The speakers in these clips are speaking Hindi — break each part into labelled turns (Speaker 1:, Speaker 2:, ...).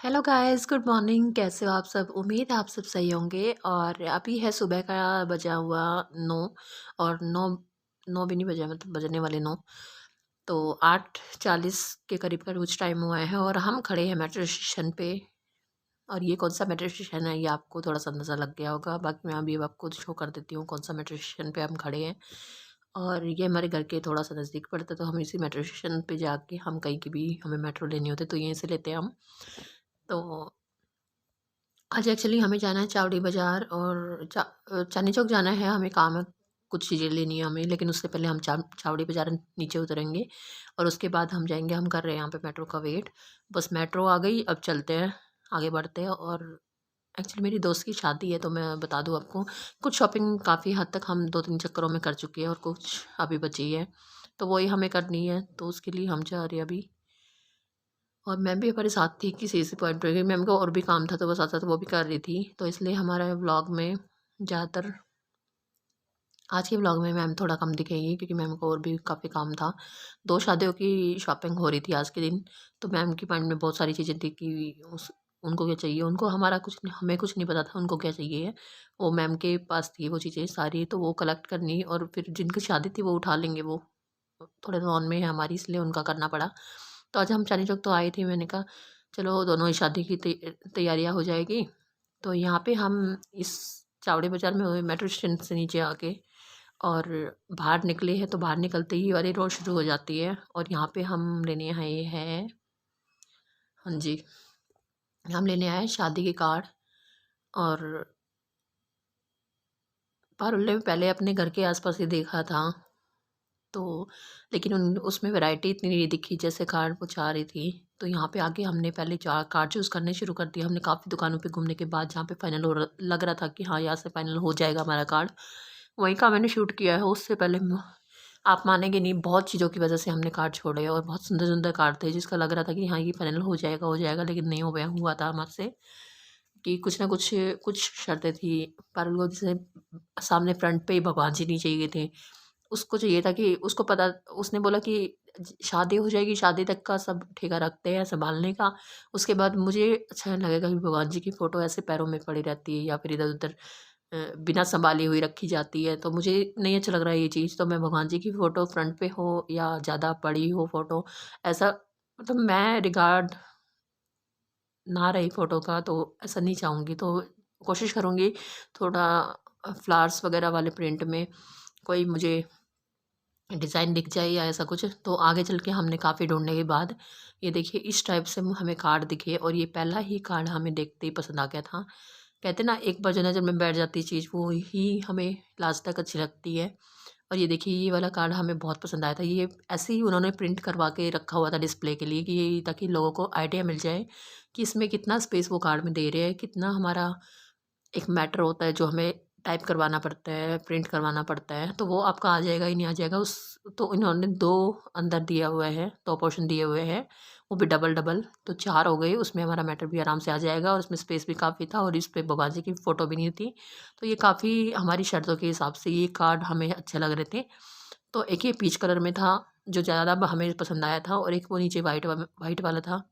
Speaker 1: Hello guys, good morning. कैसे हो आप सब? उम्मीद है आप सब सही होंगे। और अभी है सुबह का बजा हुआ 9। और 9 भी नहीं बजे, मतलब बजने वाले 9। तो 8:40 के करीब का कुछ टाइम हुआ है और हम खड़े हैं मेट्रो स्टेशन पे। और ये कौन सा मेट्रो स्टेशन है ये आपको थोड़ा सा अंदाज़ा लग गया होगा। बाकी मैं अभी आपको शो कर देती हूँ कौन सा मेट्रो स्टेशन पे हम खड़े हैं। और ये हमारे घर के थोड़ा सा नज़दीक पड़ता है, तो हम इसी मेट्रो स्टेशन पे जाके हम कहीं की भी हमें मेट्रो लेनी होती है तो यहीं से लेते हैं हम। तो आज एक्चुअली हमें जाना है चावड़ी बाज़ार और चांदनी चौक जाना है, हमें काम है, कुछ चीज़ें लेनी है हमें। लेकिन उससे पहले हम चावड़ी बाज़ार नीचे उतरेंगे और उसके बाद हम जाएँगे। हम कर रहे हैं यहाँ पे मेट्रो का वेट। बस मेट्रो आ गई, अब चलते हैं, आगे बढ़ते हैं। और एक्चुअली मेरी दोस्त की शादी है तो मैं बता दूँ आपको, कुछ शॉपिंग काफ़ी हद तक हम 2-3 चक्करों में कर चुके हैं और कुछ अभी बची है। तो वही हमें करनी है, तो उसके लिए हम जा रहे हैं अभी। और मैम भी हमारे साथ थी किसी इसी पॉइंट पे, क्योंकि मैम को और भी काम था तो वो साथ-साथ वो भी कर रही थी। तो इसलिए हमारा व्लॉग में ज़्यादातर आज के व्लॉग में मैम थोड़ा कम दिखेंगी, क्योंकि मैम को और भी काफ़ी काम था। 2 शादियों की शॉपिंग हो रही थी आज के दिन। तो मैम के माइंड में बहुत सारी चीज़ें थी कि उस उनको क्या चाहिए, उनको हमारा कुछ नहीं, हमें कुछ नहीं पता था उनको क्या चाहिए। वो मैम के पास थी वो चीज़ें सारी, तो वो कलेक्ट करनी और फिर जिनकी शादी थी वो उठा लेंगे वो। थोड़े नॉन में है हमारी, इसलिए उनका करना पड़ा। तो आज हम चांदनी चौक तो आए थे, मैंने कहा चलो दोनों ही शादी की तैयारियाँ हो जाएगी। तो यहाँ पे हम इस चावड़ी बाज़ार में हुए मेट्रो स्टैंड से नीचे आके और बाहर निकले हैं, तो बाहर निकलते ही वाली रोड शुरू हो जाती है। और यहाँ पे हम लेने आए हैं, हाँ जी, हम लेने आए हैं शादी के कार्ड। और पारुल्ले में पहले अपने घर के आसपास ही देखा था, तो लेकिन उन उसमें वैरायटी इतनी नहीं दिखी जैसे कार्ड वो चाह रही थी। तो यहाँ पे आके हमने पहले चार कार्ड चूज़ करने शुरू कर दिए। हमने काफ़ी दुकानों पे घूमने के बाद जहाँ पे फाइनल लग रहा था कि हाँ यहाँ से फाइनल हो जाएगा हमारा कार्ड, वहीं का मैंने शूट किया है। उससे पहले आप मानेंगे नहीं, बहुत चीज़ों की वजह से हमने कार्ड छोड़े और बहुत सुंदर सुंदर कार्ड थे जिसका लग रहा था कि हाँ ये फाइनल हो जाएगा, लेकिन नहीं हो गया, हुआ था हमारे कि कुछ ना कुछ कुछ शर्तें थी। पारुल को जैसे सामने फ्रंट पे ही भगवान जी नहीं चाहिए थे, उसको चाहिए था कि उसको पता, उसने बोला कि शादी हो जाएगी, शादी तक का सब ठेका रखते हैं संभालने का। उसके बाद मुझे अच्छा नहीं लगेगा कि भगवान जी की फ़ोटो ऐसे पैरों में पड़ी रहती है या फिर इधर-उधर बिना सँभाली हुई रखी जाती है, तो मुझे नहीं अच्छा लग रहा है ये चीज़। तो मैं भगवान जी की फ़ोटो फ्रंट पे हो या ज़्यादा बड़ी हो फ़ोटो, ऐसा मतलब मैं रिगार्ड ना रही फ़ोटो का, तो ऐसा नहीं चाहूँगी। तो कोशिश करूँगी थोड़ा फ्लावर्स वग़ैरह वाले प्रिंट में कोई मुझे डिज़ाइन दिख जाए या ऐसा कुछ। तो आगे चल के हमने काफ़ी ढूँढने के बाद ये देखिए इस टाइप से हमें कार्ड दिखे और ये पहला ही कार्ड हमें देखते ही पसंद आ गया था। कहते हैं ना, एक बार जो नज़र में बैठ जाती है चीज़ वो ही हमें लास्ट तक अच्छी लगती है। और ये देखिए ये वाला कार्ड हमें बहुत पसंद आया था। ये ऐसे ही उन्होंने प्रिंट करवा के रखा हुआ था डिस्प्ले के लिए कि ये ताकि लोगों को आइडिया मिल जाए कि इसमें कितना स्पेस वो कार्ड में दे रहे हैं, कितना हमारा एक मैटर होता है जो हमें टाइप करवाना पड़ता है, प्रिंट करवाना पड़ता है, तो वो आपका आ जाएगा ही नहीं आ जाएगा। उस तो इन्होंने 2 अंदर दिया हुआ है, 2 पोर्शन दिए हुए हैं, वो भी डबल-डबल, तो 4 हो गए। उसमें हमारा मैटर भी आराम से आ जाएगा और उसमें स्पेस भी काफ़ी था और इस पे बाबा जी की फ़ोटो भी नहीं थी। तो ये काफ़ी हमारी शर्तों के हिसाब से ये कार्ड हमें अच्छे लग रहे थे। तो एक ये पीच कलर में था, जो ज़्यादा हमें पसंद आया था, और एक वो नीचे वाइट वाला था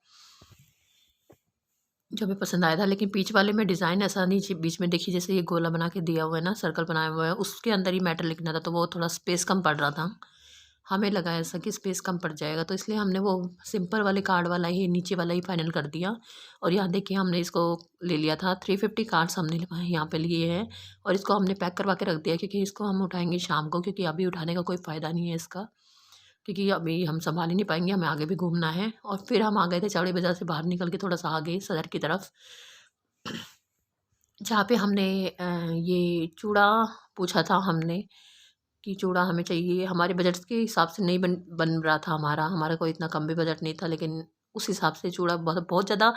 Speaker 1: जो हमें पसंद आया था। लेकिन बीच वाले में डिज़ाइन ऐसा नहीं बीच में देखिए जैसे ये गोला बना के दिया हुआ है ना, सर्कल बनाया हुआ है, उसके अंदर ही मैटर लिखना था, तो वो थोड़ा स्पेस कम पड़ रहा था। हमें लगा ऐसा कि स्पेस कम पड़ जाएगा, तो इसलिए हमने वो सिंपल वाले कार्ड वाला ही नीचे वाला ही फाइनल कर दिया। और यहाँ देखिए हमने इसको ले लिया था, 350 कार्ड्स हमने यहाँ पे लिए हैं। और इसको हमने पैक करवा के रख दिया, क्योंकि इसको हम उठाएंगे शाम को, क्योंकि अभी उठाने का कोई फ़ायदा नहीं है इसका, क्योंकि अभी हम सँभाल ही नहीं पाएँगे, हमें आगे भी घूमना है। और फिर हम आ गए थे चौड़ी बाज़ार से बाहर निकल के थोड़ा-सा आगे सदर की तरफ, जहाँ पे हमने ये चूड़ा पूछा था हमने कि चूड़ा हमें चाहिए। हमारे बजट के हिसाब से नहीं बन बन रहा था हमारा कोई इतना कम भी बजट नहीं था, लेकिन उस हिसाब से चूड़ा बहुत बहुत ज़्यादा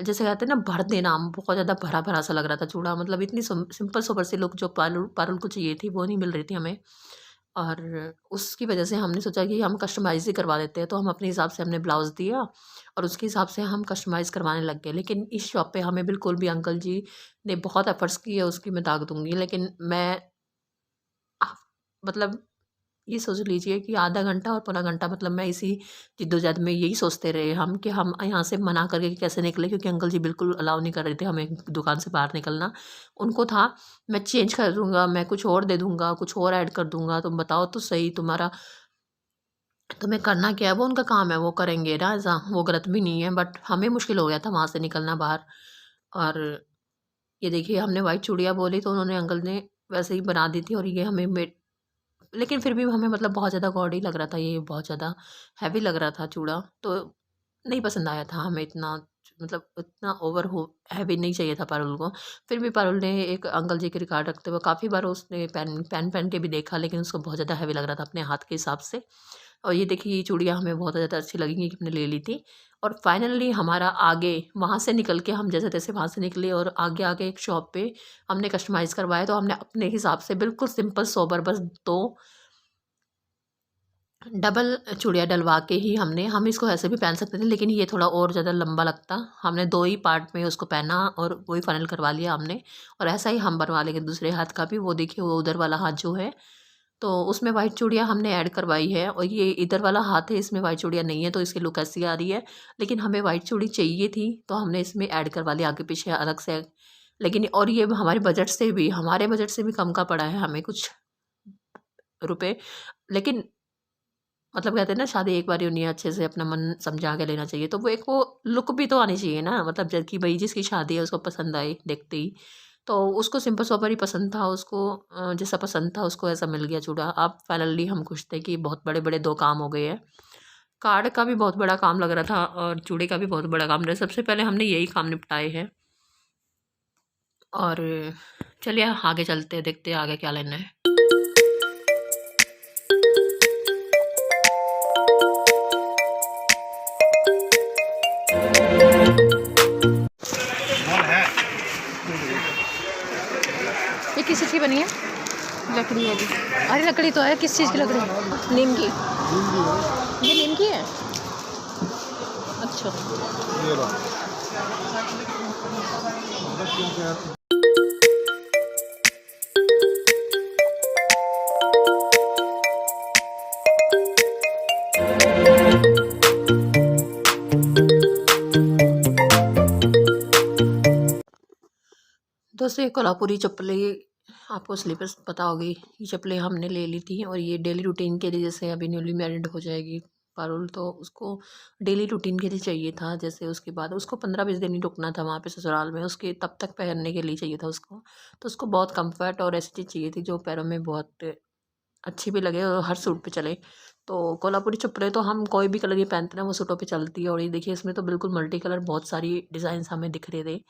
Speaker 1: जैसे कहते हैं ना भर देना, बहुत ज़्यादा भरा-भरा सा लग रहा था चूड़ा। मतलब इतनी सिंपल सोबर सी लुक जो पारुल पारुल को चाहिए थी वो नहीं मिल रही थी हमें। और उसकी वजह से हमने सोचा कि हम कस्टमाइज़ ही करवा देते हैं, तो हम अपने हिसाब से हमने ब्लाउज़ दिया और उसके हिसाब से हम कस्टमाइज़ करवाने लग गए। लेकिन इस शॉप पे हमें बिल्कुल भी, अंकल जी ने बहुत एफ़र्ट्स किए, उसकी मैं दाग दूँगी, लेकिन मैं मतलब ये सोच लीजिए कि आधा घंटा और पौना घंटा मतलब मैं इसी जिद्दोजहद में यही सोचते रहे हम कि हम यहाँ से मना करके कैसे निकले, क्योंकि अंकल जी बिल्कुल अलाउ नहीं कर रहे थे हमें दुकान से बाहर निकलना। उनको था मैं चेंज कर दूँगा, मैं कुछ और दे दूँगा, कुछ और ऐड कर दूँगा, तुम बताओ तो सही तुम्हारा तुम्हें करना क्या है? वो उनका काम है, वो करेंगे ना ऐसा, वो गलत भी नहीं है, बट हमें मुश्किल हो गया था वहाँ से निकलना बाहर। और ये देखिए हमने व्हाइट चूड़ियाँ बोली तो उन्होंने अंकल ने वैसे ही बना दी थी, और ये हमें लेकिन फिर भी हमें मतलब बहुत ज़्यादा गॉडी लग रहा था, ये बहुत ज़्यादा हैवी लग रहा था चूड़ा, तो नहीं पसंद आया था हमें इतना, मतलब इतना ओवर हो हैवी नहीं चाहिए था पारुल को। फिर भी पारुल ने एक अंकल जी के रिकॉर्ड रखते हुए काफ़ी बार उसने पहन के भी देखा, लेकिन उसको बहुत ज़्यादा हैवी लग रहा था अपने हाथ के हिसाब से। और ये देखिए ये चूड़ियाँ हमें बहुत ज़्यादा अच्छी लगीं कि हमने ले ली थी। और फाइनली हमारा आगे वहाँ से निकल के हम जैसे-तैसे वहाँ से निकले, और आगे एक शॉप पे हमने कस्टमाइज़ करवाया, तो हमने अपने हिसाब से बिल्कुल सिंपल सोबर बस 2 डबल चूड़ियाँ डलवा के ही हम इसको ऐसे भी पहन सकते थे, लेकिन ये थोड़ा और ज़्यादा लंबा लगता। हमने 2 ही पार्ट में उसको पहना और वही फाइनल करवा लिया हमने। और ऐसा ही हम बनवा लेंगे दूसरे हाथ का भी, वो देखिए वो उधर वाला हाथ जो है, तो उसमें वाइट चूड़ियाँ हमने ऐड करवाई है, और ये इधर वाला हाथ है, इसमें वाइट चूड़ियाँ नहीं है, तो इसकी लुक ऐसी आ रही है। लेकिन हमें वाइट चूड़ी चाहिए थी, तो हमने इसमें ऐड करवा लिया आगे-पीछे अलग से। लेकिन और ये हमारे बजट से भी कम का पड़ा है हमें कुछ रुपए। लेकिन मतलब कहते हैं ना शादी एक बारी होनी है, अच्छे से अपना मन समझा के लेना चाहिए, तो वो लुक भी तो आनी चाहिए ना, मतलब जब कि भाई जिसकी शादी है उसको पसंद आए देखते ही। तो उसको सिंपल सोबर ही पसंद था, उसको जैसा पसंद था उसको ऐसा मिल गया चूड़ा। अब फाइनली हम खुश थे कि बहुत बड़े-बड़े 2 काम हो गए हैं। कार्ड का भी बहुत बड़ा काम लग रहा था और चूड़े का भी बहुत बड़ा काम रहा। सबसे पहले हमने यही काम निपटाए हैं, और चलिए आगे चलते हैं, देखते हैं आगे क्या लेना है। ये किस चीज़ की बनी है? लकड़ी वाली। अरे लकड़ी तो है, किस चीज़ की लकड़ी? नीम की। ये नीम की है? अच्छा।
Speaker 2: ये लो।
Speaker 1: दोस्तों ये कोल्हापुरी चप्पलें, आपको स्लीपर्स पता होगी, ये चप्पलें हमने ले ली थी, और ये डेली रूटीन के लिए, जैसे अभी न्यूली मैरिड हो जाएगी पारुल, तो उसको डेली रूटीन के लिए चाहिए था। जैसे उसके बाद उसको 15-20 दिन ही रुकना था वहाँ पे ससुराल में, उसके तब तक पहनने के लिए चाहिए था उसको। तो उसको बहुत कम्फर्ट और ऐसी चीज़ चाहिए थी जो पैरों में बहुत अच्छी भी लगे और हर सूट पे चले। तो कोल्हापुरी चप्पलें तो हम कोई भी कलर की पहनते हैं ना वो सूटों पे चलती है, और ये देखिए इसमें तो बिल्कुल मल्टी कलर बहुत सारी डिज़ाइंस हमें दिख रहे थे।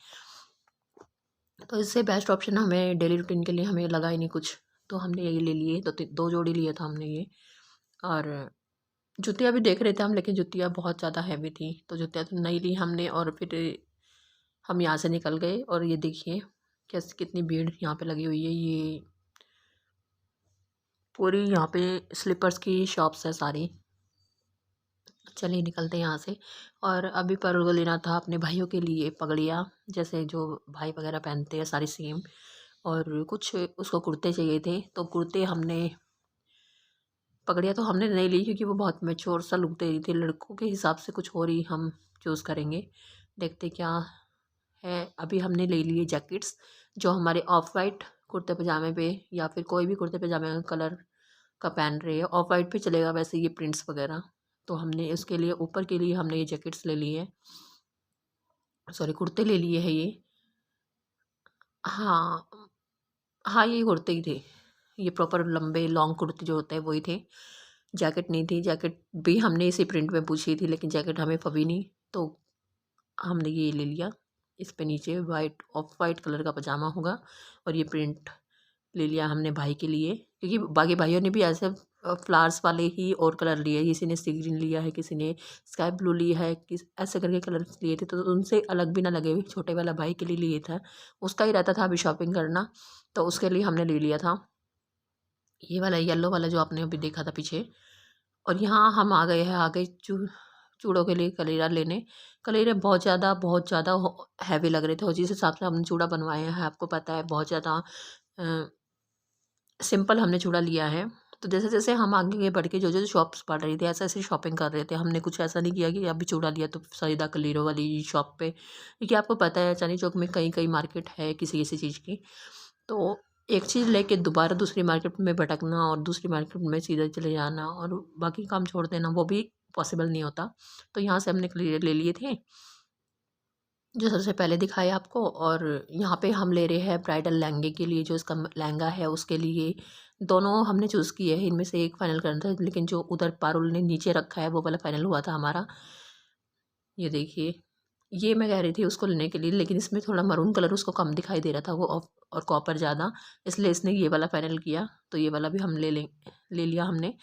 Speaker 1: तो इससे बेस्ट ऑप्शन हमें डेली रूटीन के लिए हमें लगा ही नहीं कुछ, तो हमने यही ले लिए। 2 जोड़ी लिए था हमने ये। और जुतियाँ भी देख रहे थे हम, लेकिन जुतियाँ बहुत ज़्यादा हैवी थी, तो जुतियाँ तो नहीं ली हमने। और फिर हम यहाँ से निकल गए, और ये देखिए कैसे कितनी भीड़ यहाँ पे लगी हुई है। ये पूरी यहाँ पे स्लीपर्स की शॉप्स है सारी। चलिए निकलते हैं यहाँ से। और अभी पारुल को लेना था अपने भाइयों के लिए पगड़ियाँ, जैसे जो भाई वगैरह पहनते हैं सारी सेम। और कुछ उसको कुर्ते चाहिए थे, तो कुर्ते हमने पगड़ियाँ तो हमने नहीं ली, क्योंकि वो बहुत मैच्योर सा लुक दे रही थी। लड़कों के हिसाब से कुछ और ही हम चूज़ करेंगे, देखते क्या है। अभी हमने ले लिए जैकेट्स, जो हमारे ऑफ वाइट कुर्ते पजामे पे या फिर कोई भी कुर्ते पजामे का कलर का पहन रहे हैं। ऑफ वाइट पे चलेगा वैसे ये प्रिंट्स वगैरह, तो हमने इसके लिए ऊपर के लिए हमने ये जैकेट्स ले लिए, सॉरी कुर्ते ले लिए हैं ये। हाँ, हाँ ये कुर्ते ही थे, ये प्रॉपर लंबे लॉन्ग कुर्ते जो होते हैं वही थे। जैकेट नहीं थी, जैकेट भी हमने इसी प्रिंट में पूछी थी, लेकिन जैकेट हमें फबी नहीं, तो हमने ये ले लिया। इस पे नीचे वाइट ऑफ वाइट कलर का पजामा होगा, और ये प्रिंट ले लिया हमने भाई के लिए, क्योंकि बाकी भाइयों ने भी ऐसे फ्लावर्स वाले ही और कलर लिए, किसी ने सी ग्रीन लिया है, किसी ने स्काई ब्लू लिया है, किस ऐसे करके कलर लिए थे, तो उनसे अलग भी ना लगे। छोटे वाला भाई के लिए लिए था, उसका ही रहता था अभी शॉपिंग करना, तो उसके लिए हमने ले लिया था ये वाला येलो वाला जो आपने अभी देखा था पीछे। और यहाँ हम आ गए हैं आगे चूड़ों के लिए कलीरा लेने। कलीरे बहुत ज़्यादा हैवी लग रहे थे, और जिस हिसाब से हमने चूड़ा बनवाए हैं आपको पता है बहुत ज़्यादा सिंपल हमने चूड़ा लिया है, तो जैसे-जैसे हम आगे बढ़ के जो-जो शॉप्स पड़ रही थी, ऐसे-ऐसे शॉपिंग कर रहे थे। हमने कुछ ऐसा नहीं किया कि अभी चूड़ा लिया तो सीधा कलीरो वाली शॉप पे, क्योंकि आपको पता है चांदनी चौक में कई-कई मार्केट है किसी-किसी चीज़ की। तो एक चीज़ लेके दोबारा दूसरी मार्केट में भटकना और दूसरी मार्केट में सीधे चले जाना और बाकी काम छोड़ देना, वो भी पॉसिबल नहीं होता। तो यहाँ से हमने कलीरे ले लिए थे, जो सबसे पहले दिखाए आपको। और यहाँ पे हम ले रहे हैं ब्राइडल लहंगे के लिए, जो इसका लहंगा है उसके लिए दोनों हमने चूज़ किए हैं। इनमें से एक फ़ाइनल करना था, लेकिन जो उधर पारुल ने नीचे रखा है वो वाला फ़ाइनल हुआ था हमारा। ये देखिए, ये मैं कह रही थी उसको लेने के लिए, लेकिन इसमें थोड़ा मरून कलर उसको कम दिखाई दे रहा था वो और कॉपर ज़्यादा, इसलिए इसने ये वाला फ़ाइनल किया। तो ये वाला भी हम ले लिया हमने।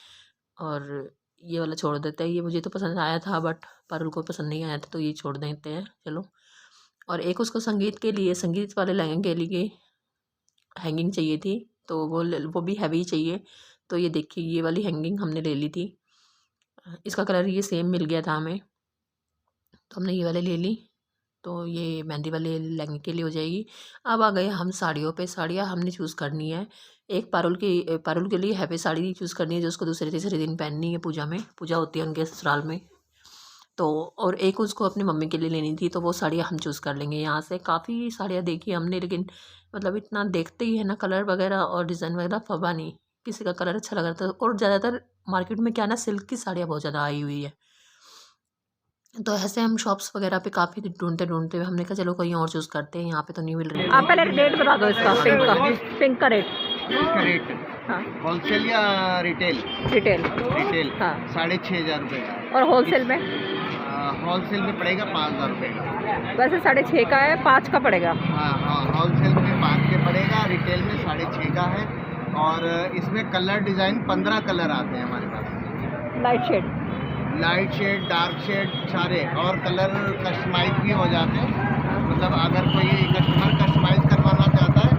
Speaker 1: और ये वाला छोड़ देते हैं, ये मुझे तो पसंद आया था बट पारुल को पसंद नहीं आया था, तो ये छोड़ देते हैं चलो। और एक उसको संगीत के लिए, संगीत वाले लहंगे के लिए हैंगिंग चाहिए थी, तो वो भी हैवी चाहिए। तो ये देखिए, ये वाली हैंगिंग हमने ले ली थी। इसका कलर ये सेम मिल गया था हमें, तो हमने ये वाले ले ली। तो ये मेहंदी वाले लहंगे के लिए हो जाएगी। अब आ गए हम साड़ियों पे। साड़ियाँ हमने चूज़ करनी है। एक पारुल के लिए हैवी साड़ी चूज़ करनी है, जो उसको दूसरे तीसरे दिन पहननी है पूजा में, पूजा होती है उनके ससुराल में। तो और एक उसको अपनी मम्मी के लिए लेनी थी, तो वो साड़ियाँ हम चूज़ कर लेंगे यहाँ से। काफ़ी साड़ियाँ देखी हमने, लेकिन मतलब इतना देखते ही है ना, कलर वगैरह और डिज़ाइन वगैरह फबा नहीं, किसी का कलर अच्छा लग रहा था। और ज़्यादातर मार्केट में क्या है ना, सिल्क की साड़ियाँ बहुत ज़्यादा आई हुई है। तो ऐसे हम शॉप्स वगैरह पे काफ़ी ढूँढते-ढूँढते हमने कहा चलो कहीं और चूज़ करते हैं, यहाँ पे तो नहीं मिल रही। आप पहले रेट बता दो इसका, पिंक का रेट।
Speaker 2: इसका रेट
Speaker 1: हाँ,
Speaker 2: होलसेल या रिटेल?
Speaker 1: रिटेल।
Speaker 2: रिटेल
Speaker 1: हाँ,
Speaker 2: 6,500 रुपये का।
Speaker 1: और होलसेल में?
Speaker 2: होलसेल में पड़ेगा 5,000 रुपये का।
Speaker 1: वैसे 6.5 का है, 5 का पड़ेगा।
Speaker 2: हाँ हाँ, होलसेल में 5 के पड़ेगा, रिटेल में 6,500 का है। और इसमें कलर डिज़ाइन 15 कलर आते हैं हमारे पास।
Speaker 1: Light shade.
Speaker 2: Light shade, dark shade सारे, और कलर कस्टमाइज भी हो जाते हैं। मतलब अगर कोई कस्टमर कस्टमाइज करवाना चाहता है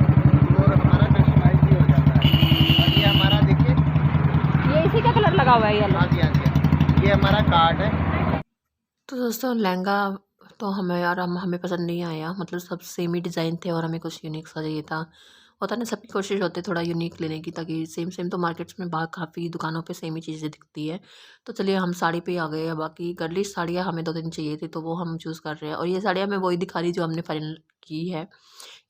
Speaker 2: तो हमारा कस्टमाइज भी हो जाता है। और ये हमारा देखिए,
Speaker 1: ये इसी का कलर लगा हुआ है येलो।
Speaker 2: हाँ जी हाँ जी, ये हमारा कार्ड है।
Speaker 1: तो दोस्तों लहंगा तो हमें यार हमें पसंद नहीं आया, मतलब सब सेम ही डिज़ाइन थे और हमें कुछ यूनिक सा चाहिए था। होता ना, सबकी कोशिश होती है थोड़ा यूनिक लेने की, ताकि सेम सेम तो मार्केट्स में बाहर काफ़ी दुकानों पे सेम ही चीज़ें दिखती है। तो चलिए हम साड़ी पे ही आ गए हैं। बाकी गर्लिश साड़ियाँ हमें 2-3 चाहिए थी, तो वो हम चूज़ कर रहे हैं। और ये साड़ियाँ मैं वही दिखा रही जो हमने फाइनल की है।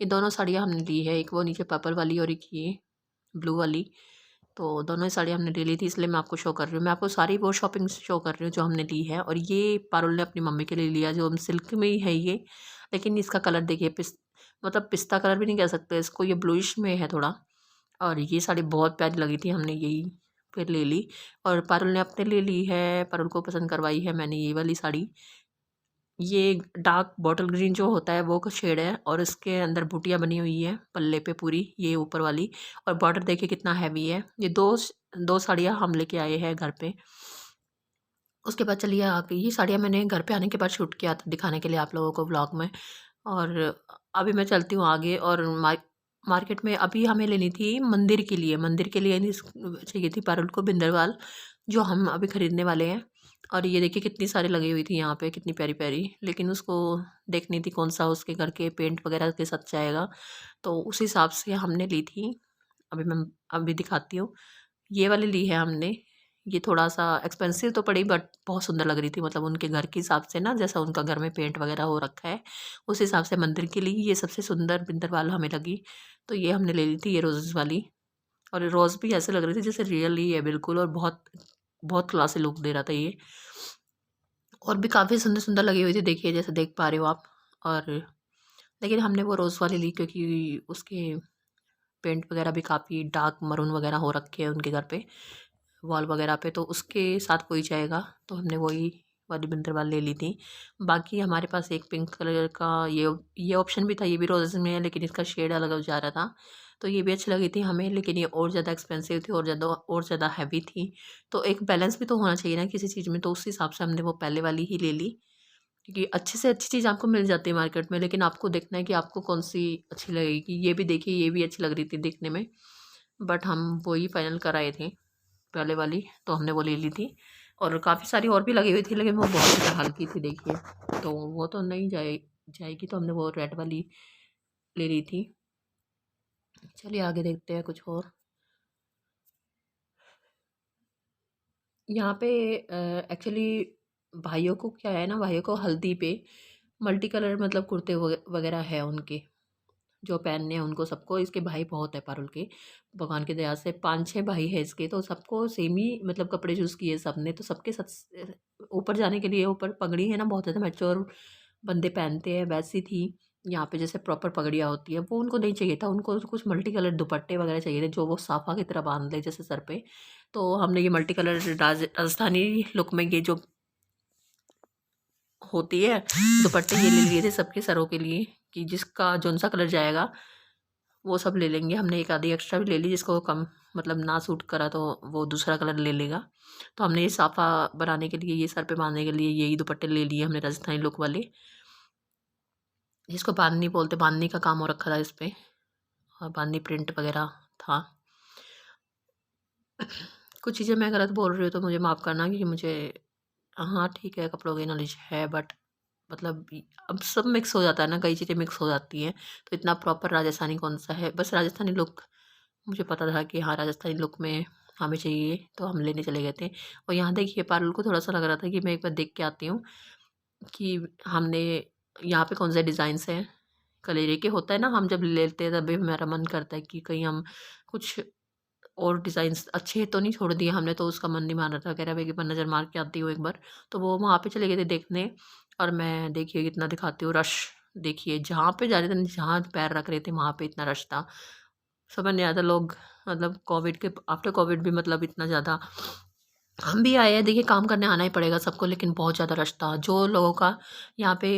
Speaker 1: ये दोनों साड़ियाँ हमने ली है, एक वो नीचे पर्पल वाली और एक ये ब्लू वाली। तो दोनों ही साड़ी हमने ले ली थी, इसलिए मैं आपको शो कर रही हूँ। मैं आपको सारी वो शॉपिंग शो कर रही हूँ जो हमने ली है। और ये पारुल ने अपनी मम्मी के लिए लिया, जो हम सिल्क में ही है ये, लेकिन इसका कलर देखिए मतलब पिस्ता कलर भी नहीं कह सकते इसको, ये ब्लूइश में है थोड़ा। और ये साड़ी बहुत प्यारी लगी थी, हमने यही फिर ले ली। और पारुल ने अपने लिए ली है, पारुल को पसंद करवाई है मैंने ये वाली साड़ी। ये डार्क बॉटल ग्रीन जो होता है वो का शेड है, और इसके अंदर बूटियाँ बनी हुई है पल्ले पे पूरी, ये ऊपर वाली। और बॉर्डर देखिए कितना हैवी है। ये दो साड़ियाँ हम लेके आए हैं घर पे। उसके बाद चलिए आगे, ये साड़ियाँ मैंने घर पे आने के बाद शूट किया था दिखाने के लिए आप लोगों को व्लॉग में। और अभी मैं चलती हूँ आगे। और मार्केट में अभी हमें लेनी थी मंदिर के लिए, चाहिए थी पारुल को बिंदरवाल, जो हम अभी खरीदने वाले हैं। और ये देखिए कितनी सारी लगी हुई थी यहाँ पे, कितनी प्यारी प्यारी, लेकिन उसको देखनी थी कौन सा उसके घर के पेंट वगैरह के साथ जाएगा, तो उस हिसाब से हमने ली थी। अभी मैं अभी दिखाती हूँ। ये वाली ली है हमने। ये थोड़ा-सा एक्सपेंसिव तो पड़ी बट बहुत सुंदर लग रही थी, मतलब उनके घर के हिसाब से ना, जैसा उनका घर में पेंट वगैरह हो रखा है, उस हिसाब से मंदिर के लिए ये सबसे सुंदर बिंदरवाल हमें लगी। तो ये हमने ले ली थी, ये रोज़ेज़ वाली। और रोज़ भी ऐसे लग रही थी जैसे रियल ही है बिल्कुल, और बहुत बहुत क्लासी लुक दे रहा था ये। और भी काफ़ी सुंदर-सुंदर लगी हुई थी, देखिए जैसे देख पा रहे हो आप। और लेकिन हमने वो रोज़ वाली ली क्योंकि उसके पेंट वगैरह भी काफ़ी डार्क मरून वगैरह हो रखे हैं उनके घर पे, वॉल वगैरह पे, तो उसके साथ वही जाएगा, तो हमने वही वाली बिंदरवाल ले ली थी। बाकी हमारे पास एक पिंक कलर का ये ऑप्शन भी था, ये भी रोज़ में है, लेकिन इसका शेड अलग जा रहा था, तो ये भी अच्छी लगी थी हमें, लेकिन ये और ज़्यादा एक्सपेंसिव थी और ज़्यादा हैवी थी। तो एक बैलेंस भी तो होना चाहिए ना किसी चीज़ में, तो उस हिसाब से हमने वो पहले वाली ही ले ली। क्योंकि अच्छी से अच्छी चीज़ आपको मिल जाती है मार्केट में, लेकिन आपको देखना है कि आपको कौन-सी अच्छी लगेगी। ये भी देखिए, ये भी अच्छी लग रही थी देखने में, बट हम वही फाइनल कराए थे, पहले वाली, तो हमने वो ले ली थी। और काफ़ी सारी और भी लगी हुई थी, लेकिन वो बहुत ज़्यादा हल्की थी देखिए, तो वो तो नहीं जाएगी, तो हमने वो रेड वाली ले ली थी। चलिए आगे देखते हैं कुछ और। यहाँ पे एक्चुअली भाइयों को क्या है ना, भाइयों को हल्दी पे मल्टी कलर मतलब कुर्ते वगैरह है उनके, जो पहनने हैं उनको सबको। इसके भाई बहुत है पारुल के, भगवान की दया से 5-6 भाई है इसके, तो सबको सेम ही मतलब कपड़े चूज़ किए सबने। तो सबके ऊपर जाने के लिए ऊपर पगड़ी है ना, बहुत ज़्यादा मैच्योर बंदे पहनते हैं, वैसी थी यहाँ पे जैसे प्रॉपर पगड़ियाँ होती है, वो उनको नहीं चाहिए था। उनको कुछ मल्टी कलर दुपट्टे वगैरह चाहिए थे, जो वो साफा की तरह बांध ले जैसे सर पे। तो हमने ये मल्टी कलर राजस्थानी लुक में ये जो होती है दुपट्टे, ये ले लिए थे सबके सरों के लिए, कि जिसका जौन सा कलर जाएगा वो सब ले लेंगे। हमने एक आधी एक्स्ट्रा भी ले ली, जिसको कम मतलब ना सूट करा तो वो दूसरा कलर ले लेगा। तो हमने ये साफा बनाने के लिए, ये सर पे बांधने के लिए यही दुपट्टे ले लिए हमने, राजस्थानी लुक वाले, जिसको बांधनी बोलते। बांधनी का काम हो रखा था इस पे, और बांधनी प्रिंट वगैरह था। कुछ चीज़ें मैं गलत बोल रही हूँ तो मुझे माफ़ करना, क्योंकि मुझे, हाँ ठीक है, कपड़ों की नॉलेज है, बट मतलब अब सब मिक्स हो जाता है ना, कई चीज़ें मिक्स हो जाती हैं। तो इतना प्रॉपर राजस्थानी कौन सा है, बस राजस्थानी लुक मुझे पता था कि हाँ राजस्थानी लुक में हमें चाहिए, तो हम लेने चले गए थे। और यहाँ देखिए पारुल को थोड़ा-सा लग रहा था कि मैं एक बार देख के आती हूँ कि हमने यहाँ पे कौन से डिज़ाइन्स हैं। कलेरे के होता है ना, हम जब लेते हैं तभी हमारा मन करता है कि कहीं हम कुछ और डिज़ाइन्स अच्छे तो नहीं छोड़ दिए हमने, तो उसका मन नहीं मान रहा था। कह रहा है कि एक बार नज़र मार के आती हूँ एक बार। तो वो वहाँ पे चले गए थे देखने, और मैं देखिए कितना दिखाती हूँ रश। देखिए जहाँ पे जा रहे थे, जहाँ पैर रख रहे थे वहाँ पे इतना रश था। समझ नहीं आता लोग, मतलब कोविड के आफ्टर कोविड भी मतलब इतना ज़्यादा। हम भी आए हैं देखिए, काम करने आना ही पड़ेगा सबको, लेकिन बहुत ज़्यादा रश था। जो लोगों का यहाँ पे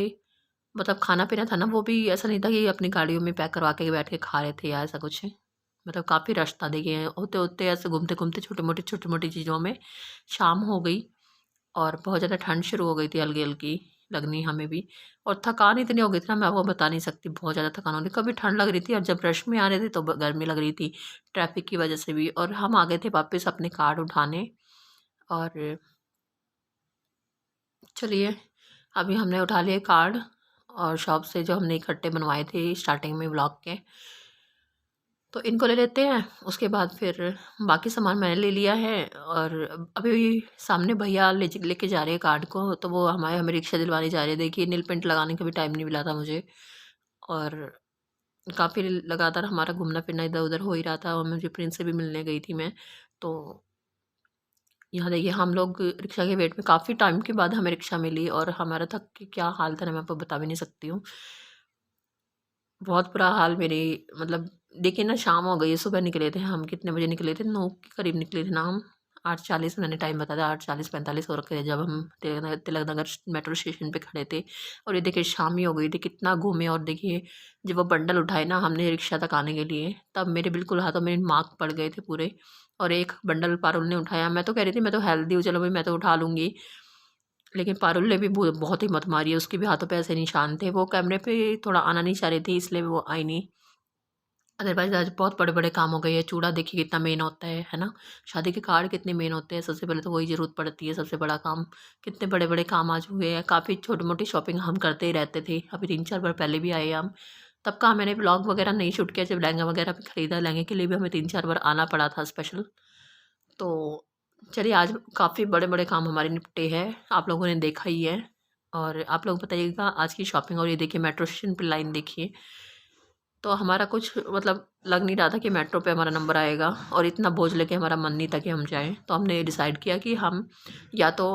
Speaker 1: मतलब खाना-पीना था ना, वो भी ऐसा नहीं था कि अपनी गाड़ियों में पैक करवा के बैठ के खा रहे थे या ऐसा कुछ। मतलब काफ़ी रश था देखिए, होते-होते ऐसे घूमते-घूमते छोटी-मोटी चीज़ों में शाम हो गई, और बहुत ज़्यादा ठंड शुरू हो गई थी हल्की-हल्की लगनी हमें भी। और थकान इतनी हो गई थी ना, मैं आपको बता नहीं सकती, बहुत ज़्यादा थकान हो रही, कभी ठंड लग रही थी, और जब रश में आ रहे थे तो गर्मी लग रही थी, ट्रैफिक की वजह से भी। और हम आ गए थे वापस अपने कार्ड उठाने, और चलिए अभी हमने उठा लिए कार्ड, और शॉप से जो हमने इकट्ठे बनवाए थे स्टार्टिंग में ब्लॉग के, तो इनको ले लेते हैं। उसके बाद फिर बाकी सामान मैंने ले लिया है, और अभी सामने भैया लेके जा रहे हैं कार्ड को, तो वो हमें रिक्शा दिलवाने जा रहे हैं। देखिए नील पेंट लगाने का भी टाइम नहीं मिला था मुझे, और काफ़ी लगातार हमारा घूमना फिरना इधर-उधर हो ही रहा था, और मुझे प्रिंस से भी मिलने गई थी मैं। तो यहाँ देखिए हम लोग रिक्शा के वेट में, काफ़ी टाइम के बाद हमें रिक्शा मिली, और हमारा थक के क्या हाल था ना, मैं आपको बता भी नहीं सकती हूँ। बहुत बुरा हाल मेरी, मतलब देखिए ना, शाम हो गई है, सुबह निकले थे हम, कितने बजे निकले थे, 9 के करीब निकले थे ना हम। 8:40 मैंने टाइम बताया, 8:40-45 हो रखे थे जब हम तिलक नगर मेट्रो स्टेशन पे खड़े थे। और ये देखिए शाम ही हो गई थी, कितना घूमे। और देखिए जब वो बंडल उठाए ना हमने रिक्शा तक आने के लिए, तब मेरे बिल्कुल हाथों में मार्क पड़ गए थे पूरे। और एक बंडल पारुल ने उठाया, मैं तो कह रही थी मैं तो हेल्दी हूँ, चलो भाई मैं तो उठा लूँगी। लेकिन पारुल ने भी बहुत हिम्मत मारी है, उसके भी हाथों पे ऐसे निशान थे। वो कैमरे पे थोड़ा आना नहीं चाह रही थी, इसलिए वो आई नहीं। अदरवाइज़ आज बहुत बड़े-बड़े काम हो गए हैं। चूड़ा देखिए कितना मेन होता है ना? शादी के कार्ड कितने मेन होते हैं, सबसे पहले तो वही ज़रूरत पड़ती है, सबसे बड़ा काम। कितने बड़े-बड़े काम आज हुए हैं। काफ़ी छोटी-मोटी शॉपिंग हम करते ही रहते थे। अभी 3-4 बार पहले भी आए हम। तब का मैंने व्लॉग वगैरह नहीं शूट किया, जब लहंगा वगैरह भी खरीदा, लहंगे के लिए भी हमें 3-4 बार आना पड़ा था स्पेशल। तो चलिए आज काफ़ी बड़े-बड़े काम हमारे निपटे हैं, आप लोगों ने देखा ही है। और आप लोग बताइएगा आज की शॉपिंग। और ये देखिए मेट्रो स्टेशन पे लाइन देखिए। तो हमारा कुछ मतलब लग नहीं रहा था कि मेट्रो पे हमारा नंबर आएगा, और इतना बोझ लेके हमारा मन नहीं था कि हम जाएँ। तो हमने डिसाइड किया कि हम या तो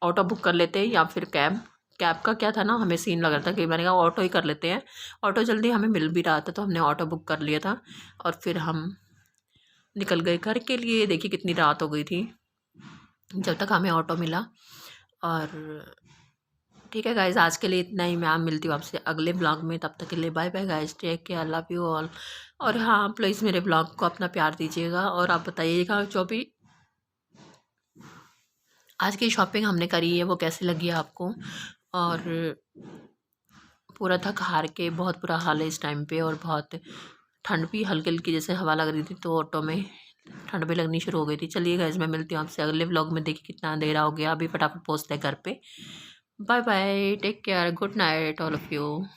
Speaker 1: ऑटो बुक कर लेते हैं, या फिर कैब। कैब का क्या था ना, हमें सीन लग रहा था कि मैंने कहा ऑटो ही कर लेते हैं। ऑटो जल्दी हमें मिल भी रहा था, तो हमने ऑटो बुक कर लिया था, और फिर हम निकल गए घर के लिए। देखिए कितनी रात हो गई थी जब तक हमें ऑटो मिला। और ठीक है गाइज़, आज के लिए इतना ही। मैं मिलती हूँ आपसे अगले ब्लॉग में, तब तक के लिए bye bye guys, take care, love you all. और हाँ प्लीज़ मेरे ब्लॉग को अपना प्यार दीजिएगा, और आप बताइएगा जो भी आज की शॉपिंग हमने करी है वो कैसी लगी है आपको। और पूरा थक हार के बहुत बुरा हाल है इस टाइम पे, और बहुत ठंड भी हल्की हल्की जैसे हवा लग रही थी, तो ऑटो में ठंड भी लगनी शुरू हो गई थी। चलिए गाइज़ मैं मिलती हूँ आपसे अगले व्लॉग में। देखिए कितना अंधेरा हो गया, अभी फटाफट पहुँचते हैं घर पे। Bye bye, take care, good night all of you.